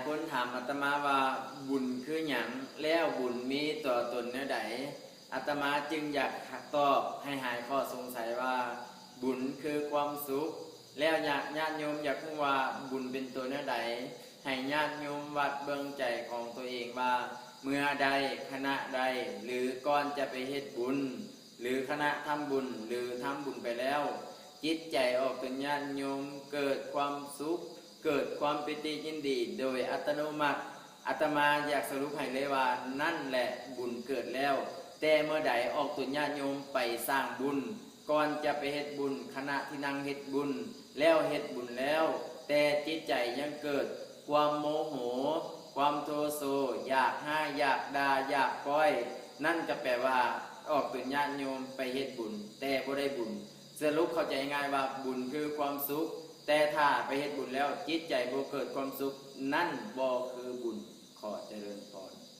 คนถามอาตมาว่าบุญคือหยังแล้วบุญมีต่อตนแนวใดอาตมาจึงอยากตอบให้หายข้อสงสัยว่าบุญคือความสุขแล้วญาติโยมอยากรู้ว่าบุญเป็นตัวแนวใดให้ญาติโยมวัดเบิ่งใจของตัวเองว่าเมื่อใดขณะใดหรือก่อนจะไปเฮ็ดบุญหรือขณะทำบุญหรือทำบุญไปแล้วจิตใจออกเป็นญาติโยมเกิดความสุขเกิดความปิติยินดีโดยอัตโนมัติอาตมาอยากสรุปให้เลยว่านั่นแหละบุญเกิดแล้วแต่เมื่อใดออกตุญญาติโยมไปสร้างบุญก่อนจะไปเฮ็ดบุญขณะที่นั่งเฮ็ดบุญแล้วเฮ็ดบุญแล้วแต่จิตใจยังเกิดความโมโหความโทโสอยากให้อยากด่าอยากก้อยนั่นก็แปลว่าออกตุญญาติโยมไปเฮ็ดบุญแต่บ่ได้บุญสรุปเข้าใจง่ายว่าบุญคือความสุขแต่ถ้าไปเฮ็ดบุญแล้วจิตใจบ่เกิดความสุขนั่นบ่คือ